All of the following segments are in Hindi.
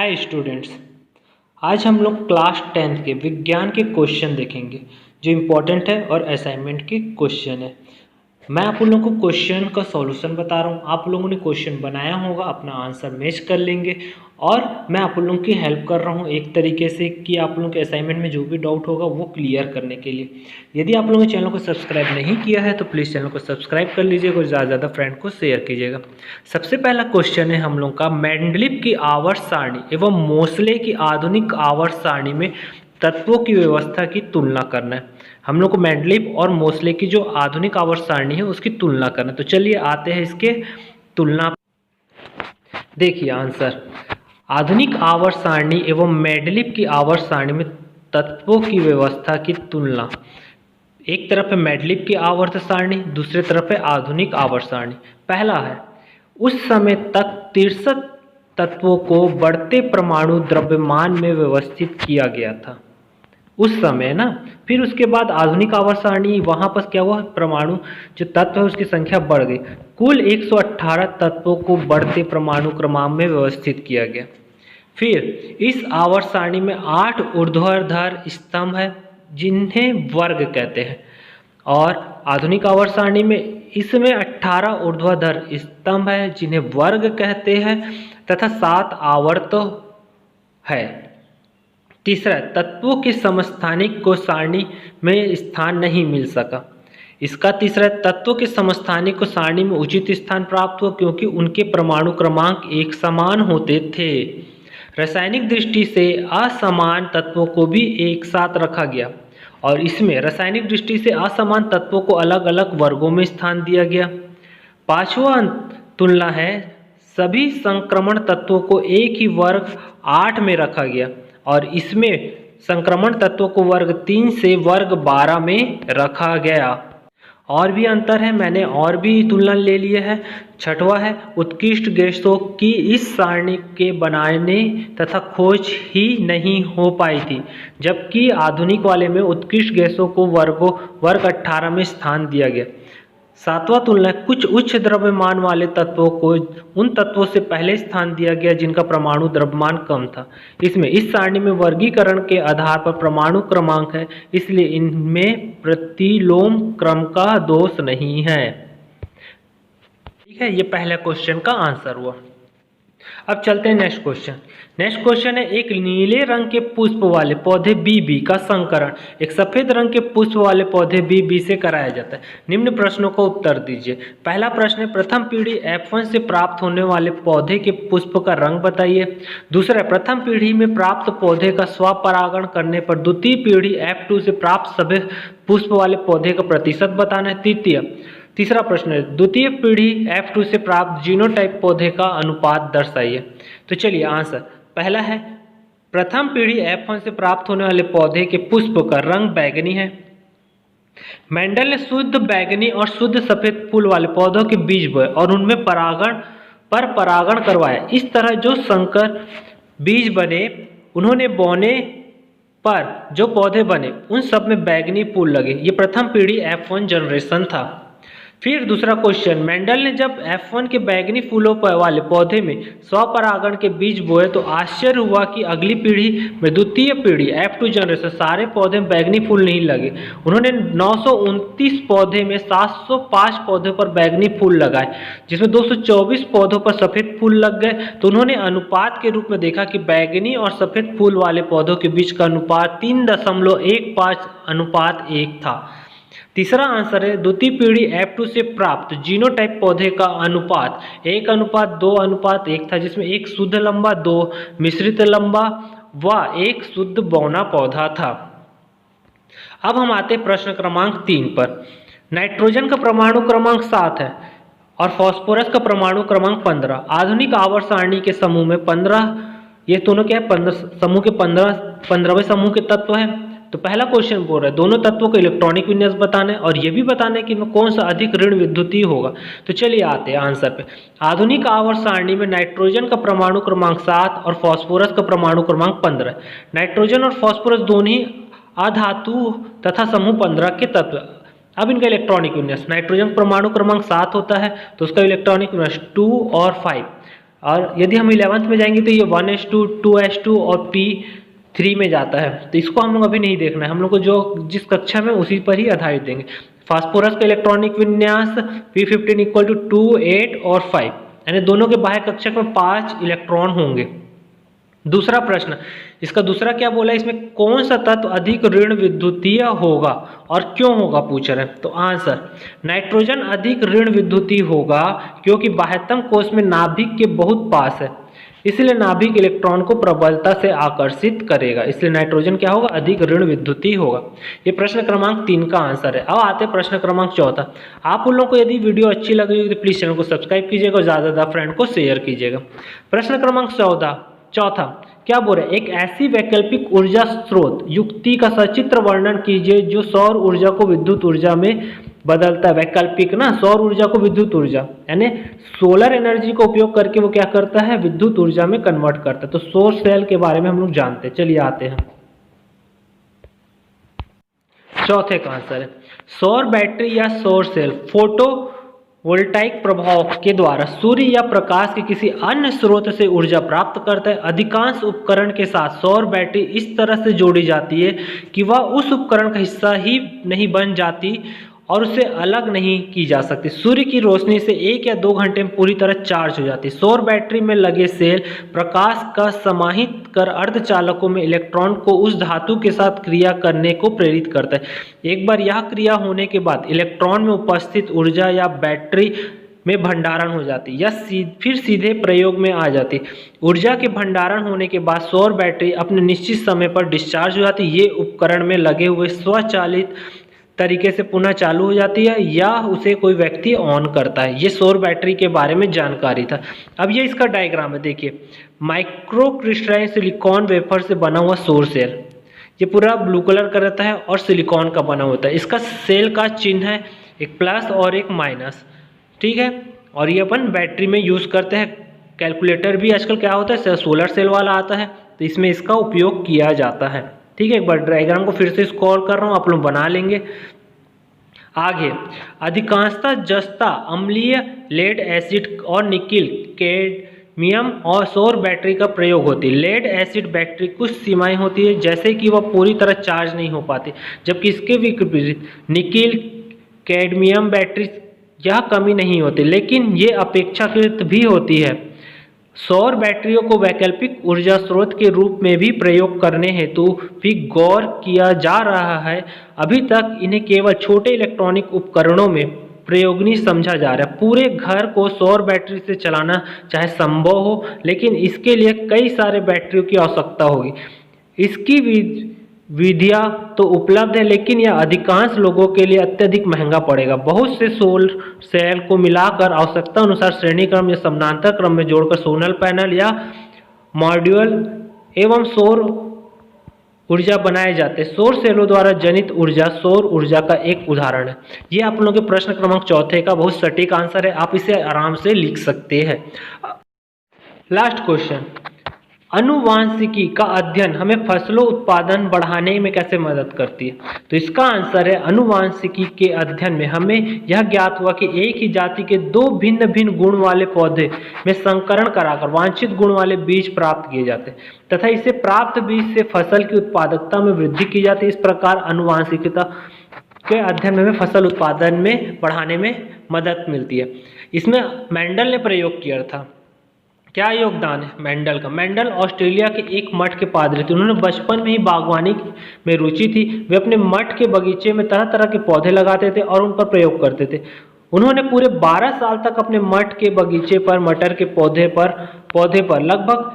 Hi students. आज हम लोग क्लास 10th के विज्ञान के क्वेश्चन देखेंगे जो इम्पोर्टेंट है और असाइनमेंट के क्वेश्चन है। मैं आप लोगों को क्वेश्चन का सॉल्यूशन बता रहा हूँ। आप लोगों ने क्वेश्चन बनाया होगा, अपना आंसर मैच कर लेंगे और मैं आप लोगों की हेल्प कर रहा हूँ एक तरीके से कि आप लोगों के असाइनमेंट में जो भी डाउट होगा वो क्लियर करने के लिए। यदि आप लोगों ने चैनल को सब्सक्राइब नहीं किया है तो प्लीज़ चैनल को सब्सक्राइब कर लीजिएगा और ज़्यादा फ्रेंड को शेयर कीजिएगा। सबसे पहला क्वेश्चन है हम लोग का, मेंडलीव की आवर्त सारणी एवं मोसले की आधुनिक आवर्त सारणी में तत्वों की व्यवस्था की तुलना करना है। हम लोग को मेंडलीव और मोसले की जो आधुनिक आवर्त सारणी है उसकी तुलना करना है। तो चलिए आते हैं इसके तुलना। देखिए आंसर, आधुनिक आवर्त सारणी एवं मेंडलीव की आवर्त सारणी में तत्वों की व्यवस्था की तुलना। एक तरफ है मेंडलीव की आवर्त सारणी, दूसरी तरफ है आधुनिक आवर्त सारणी। पहला है, उस समय तक 63 तत्वों को बढ़ते परमाणु द्रव्यमान में व्यवस्थित किया गया था। उस समय ना, फिर उसके बाद आधुनिक आवर्त सारणी, वहाँ पर क्या हुआ, परमाणु जो तत्व है उसकी संख्या बढ़ गई। कुल 118 तत्वों को बढ़ते परमाणु क्रमांक में व्यवस्थित किया गया। फिर इस आवर्त सारणी में 8 ऊर्ध्वाधर स्तंभ है जिन्हें वर्ग कहते हैं, और आधुनिक आवर्त सारणी में इसमें 18 ऊर्ध्वाधर स्तंभ है जिन्हें वर्ग कहते हैं तथा 7 आवर्त है। तीसरा, तत्वों के समस्थानिक को सारणी में स्थान नहीं मिल सका। इसका तीसरा, तत्वों के समस्थानिक को सारणी में उचित स्थान प्राप्त हुआ क्योंकि उनके परमाणु क्रमांक एक समान होते थे। रासायनिक दृष्टि से असमान तत्वों को भी एक साथ रखा गया और इसमें रासायनिक दृष्टि से असमान तत्वों को अलग अलग वर्गों में स्थान दिया गया। पांचवा तुलना है, सभी संक्रमण तत्वों को एक ही वर्ग 8 में रखा गया और इसमें संक्रमण तत्वों को वर्ग 3 से वर्ग 12 में रखा गया। और भी अंतर है, मैंने और भी तुलना ले लिए है। छठवां है, उत्कृष्ट गैसों की इस सारणी के बनाने तथा खोज ही नहीं हो पाई थी, जबकि आधुनिक वाले में उत्कृष्ट गैसों को वर्ग 18 में स्थान दिया गया। सातवां तुलना, कुछ उच्च द्रव्यमान वाले तत्वों को उन तत्वों से पहले स्थान दिया गया जिनका परमाणु द्रव्यमान कम था। इसमें इस सारणी में वर्गीकरण के आधार पर परमाणु क्रमांक है, इसलिए इनमें प्रतिलोम क्रम का दोष नहीं है। ठीक है, ये पहला क्वेश्चन का आंसर हुआ। अब चलते हैं नेक्स्ट क्वेश्चन। नेक्स्ट क्वेश्चन है, एक नीले रंग के पुष्प वाले पौधे बीबी का संकरण एक सफेद रंग के पुष्प वाले पौधे बीबी से कराया जाता है। निम्न प्रश्नों का उत्तर दीजिए। पहला प्रश्न है, प्रथम पीढ़ी F1 से प्राप्त होने वाले पौधे के पुष्प का रंग बताइए। दूसरा, प्रथम पीढ़ी में प्राप्त पौधे का स्वपरागण करने पर द्वितीय पीढ़ी F2 से प्राप्त सभी पुष्प वाले पौधे का प्रतिशत बताना है। तीसरा प्रश्न है, द्वितीय पीढ़ी F2 से प्राप्त जीनोटाइप पौधे का अनुपात दर्शाइए। तो चलिए आंसर, पहला है, प्रथम पीढ़ी F1 से प्राप्त होने वाले पौधे के पुष्प का रंग बैंगनी है। मेंडल ने शुद्ध बैंगनी और शुद्ध सफेद फूल वाले पौधों के बीज बोए और उनमें परागण करवाया। इस तरह जो संकर बीज बने, उन्होंने बोने पर जो पौधे बने उन सब में बैंगनी फूल लगे। ये प्रथम पीढ़ी F1 जनरेशन था। फिर दूसरा क्वेश्चन, मेंडल ने जब F1 के बैंगनी फूलों वाले पौधे में स्वपरागण के बीज बोए तो आश्चर्य हुआ कि अगली पीढ़ी में द्वितीय पीढ़ी F2 जनरेशन सारे पौधे में बैंगनी फूल नहीं लगे। उन्होंने 929 पौधे में 705 पौधों पर बैंगनी फूल लगाए, जिसमें 224 पौधों पर सफेद फूल लग गए। तो उन्होंने अनुपात के रूप में देखा कि बैंगनी और सफेद फूल वाले पौधों के बीच का अनुपात 3.15:1 था। तीसरा आंसर है, द्वितीय पीढ़ी F2 से प्राप्त जीनोटाइप पौधे का अनुपात 1:2:1 था, जिसमें 1 शुद्ध लंबा, 2 मिश्रित लंबा व 1 शुद्ध बौना पौधा था। अब हम आते हैं प्रश्न क्रमांक 3 पर। नाइट्रोजन का परमाणु क्रमांक 7 है और फास्फोरस का परमाणु क्रमांक 15। आधुनिक आवर्त सारणी के समूह में 15, ये दोनों क्या है, 15 समूह के 15वें समूह के तत्व है। तो पहला क्वेश्चन बोल रहा है, दोनों तत्वों का इलेक्ट्रॉनिक विन्यास बताना है और ये भी बताना है कि इनमें कौन सा अधिक ऋण विद्युतीय होगा। तो चलिए आते हैं आंसर पे। आधुनिक आवर्त सारणी में नाइट्रोजन का परमाणु क्रमांक 7 और फास्फोरस का परमाणु क्रमांक 15। नाइट्रोजन और फास्फोरस दोनों ही अधातु तथा समूह 15 के तत्व। अब इनका इलेक्ट्रॉनिक विन्यास, नाइट्रोजन परमाणु क्रमांक 7 होता है तो उसका इलेक्ट्रॉनिक विन्यास 2 और 5। और यदि हम 11th में जाएंगे तो ये 1s2, 2s2 और P3 में जाता है। तो इसको हम लोग अभी नहीं देखना है, हम लोग को जो जिस कक्षा में उसी पर ही आधारित देंगे। फास्फोरस का इलेक्ट्रॉनिक विन्यास P15 इक्वल टू 2, 8 और 5, यानी दोनों के बाह्य कक्षक में 5 इलेक्ट्रॉन होंगे। दूसरा प्रश्न, इसका दूसरा क्या बोला, इसमें कौन सा तत्व अधिक ऋण विद्युतीय होगा और क्यों होगा पूछ रहे हैं। तो आंसर, नाइट्रोजन अधिक ऋण विद्युतीय होगा क्योंकि बाह्यतम कोश में नाभिक के बहुत पास है, इसलिए नाभिक इलेक्ट्रॉन को प्रबलता से आकर्षित करेगा, इसलिए नाइट्रोजन क्या होगा, अधिक ऋण विद्युतीय होगा। ये प्रश्न क्रमांक 3 का आंसर है। अब आते हैं प्रश्न क्रमांक 4। आप उन लोगों को यदि वीडियो अच्छी लग रही हो तो प्लीज चैनल को सब्सक्राइब कीजिएगा और ज़्यादा फ्रेंड को शेयर कीजिएगा। प्रश्न क्रमांक 14 क्या बोल रहे, एक ऐसी वैकल्पिक ऊर्जा स्रोत युक्ति का सचित्र वर्णन कीजिए जो सौर ऊर्जा को विद्युत ऊर्जा में बदलता है। वैकल्पिक ना, सौर ऊर्जा को विद्युत ऊर्जा, यानी सोलर एनर्जी का उपयोग करके वो क्या करता है, विद्युत ऊर्जा में कन्वर्ट करता है। तो सौर सेल के बारे में हम लोग जानते हैं। चलिए आते हैं, चौथे का आंसर है सौर बैटरी या सौर सेल फोटो वोल्टाइक प्रभाव के द्वारा सूर्य या प्रकाश के किसी अन्य स्रोत से ऊर्जा प्राप्त करता है। अधिकांश उपकरण के साथ सौर बैटरी इस तरह से जोड़ी जाती है कि वह उस उपकरण का हिस्सा ही नहीं बन जाती और उसे अलग नहीं की जा सकती। सूर्य की रोशनी से 1 या 2 घंटे में पूरी तरह चार्ज हो जाती है। सौर बैटरी में लगे सेल प्रकाश का समाहित कर अर्धचालकों में इलेक्ट्रॉन को उस धातु के साथ क्रिया करने को प्रेरित करता है। एक बार यह क्रिया होने के बाद इलेक्ट्रॉन में उपस्थित ऊर्जा या बैटरी में भंडारण हो जाती या फिर सीधे प्रयोग में आ जाती। ऊर्जा के भंडारण होने के बाद सौर बैटरी अपने निश्चित समय पर डिस्चार्ज हो जाती। ये उपकरण में लगे हुए स्वचालित तरीके से पुनः चालू हो जाती है या उसे कोई व्यक्ति ऑन करता है। ये सौर बैटरी के बारे में जानकारी था। अब ये इसका डायग्राम है, देखिए माइक्रो क्रिस्टलाइन सिलिकॉन वेफर से बना हुआ सौर सेल, ये पूरा ब्लू कलर का रहता है और सिलिकॉन का बना होता है। इसका सेल का चिन्ह है एक प्लस और एक माइनस, ठीक है। और ये अपन बैटरी में यूज करते हैं। कैलकुलेटर भी आजकल क्या होता है, सोलर सेल वाला आता है, तो इसमें इसका उपयोग किया जाता है, ठीक है। एक बार डायग्राम को फिर से स्क्रॉल कर रहा हूँ, आप लोग बना लेंगे। आगे, अधिकांशतः जस्ता अम्लीय लेड एसिड और निकिल कैडमियम और सौर बैटरी का प्रयोग होती है। लेड एसिड बैटरी कुछ सीमाएं होती है, जैसे कि वह पूरी तरह चार्ज नहीं हो पाती, जबकि इसके विपरीत निकिल कैडमियम बैटरी यह कमी नहीं होती, लेकिन ये अपेक्षाकृत भी होती है। सौर बैटरियों को वैकल्पिक ऊर्जा स्रोत के रूप में भी प्रयोग करने हेतु भी गौर किया जा रहा है। अभी तक इन्हें केवल छोटे इलेक्ट्रॉनिक उपकरणों में प्रयोगनीय समझा जा रहा है। पूरे घर को सौर बैटरी से चलाना चाहे संभव हो, लेकिन इसके लिए कई सारे बैटरियों की आवश्यकता होगी। इसकी विधियां तो उपलब्ध है, लेकिन यह अधिकांश लोगों के लिए अत्यधिक महंगा पड़ेगा। बहुत से सोलर सेल को मिलाकर आवश्यकता अनुसार श्रेणी क्रम या समानांतर क्रम में जोड़कर सोलर पैनल या मॉड्यूल एवं सौर ऊर्जा बनाए जाते हैं। सौर सेलों द्वारा जनित ऊर्जा सौर ऊर्जा का एक उदाहरण है। ये आप लोगों के प्रश्न क्रमांक 4 का बहुत सटीक आंसर है, आप इसे आराम से लिख सकते हैं। लास्ट क्वेश्चन, अनुवांशिकी का अध्ययन हमें फसलों उत्पादन बढ़ाने में कैसे मदद करती है। तो इसका आंसर है, अनुवांशिकी के अध्ययन में हमें यह ज्ञात हुआ कि एक ही जाति के 2 भिन्न भिन्न गुण वाले पौधे में संकरण कराकर वांछित गुण वाले बीज प्राप्त किए जाते हैं तथा इसे प्राप्त बीज से फसल की उत्पादकता में वृद्धि की जाती है। इस प्रकार अनुवांशिकता के अध्ययन में फसल उत्पादन में बढ़ाने में मदद मिलती है। इसमें मेंडल ने प्रयोग किया था। क्या योगदान है मेंडल का? मेंडल ऑस्ट्रेलिया के एक मठ के पादरी थे। उन्होंने बचपन में ही बागवानी में रुचि थी। वे अपने मठ के बगीचे में तरह तरह के पौधे लगाते थे और उन पर प्रयोग करते थे। उन्होंने पूरे 12 साल तक अपने मठ के बगीचे पर मटर के पौधे पर लगभग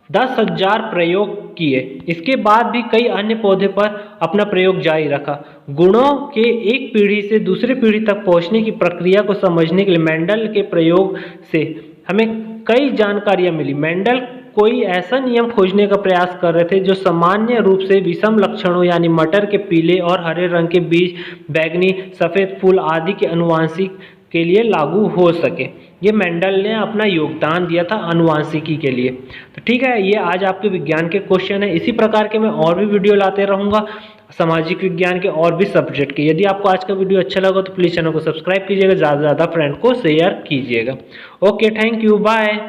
10,000 प्रयोग किए। इसके बाद भी कई अन्य पौधे पर अपना प्रयोग जारी रखा। गुणों के एक पीढ़ी से दूसरी पीढ़ी तक पहुंचने की प्रक्रिया को समझने के लिए मेंडल के प्रयोग से हमें कई जानकारियां मिली। मेंडल कोई ऐसा नियम खोजने का प्रयास कर रहे थे जो सामान्य रूप से विषम लक्षणों यानी मटर के पीले और हरे रंग के बीज, बैगनी, सफेद फूल आदि के अनुवांशिक के लिए लागू हो सके। ये मेंडल ने अपना योगदान दिया था अनुवांशिकी के लिए। तो ठीक है, ये आज आपके विज्ञान के क्वेश्चन है। इसी प्रकार के मैं और भी वीडियो लाते रहूँगा सामाजिक विज्ञान के और भी सब्जेक्ट के। यदि आपको आज का वीडियो अच्छा लगा तो प्लीज़ चैनल को सब्सक्राइब कीजिएगा, ज़्यादा से ज़्यादा फ्रेंड को शेयर कीजिएगा। Okay, thank you, bye.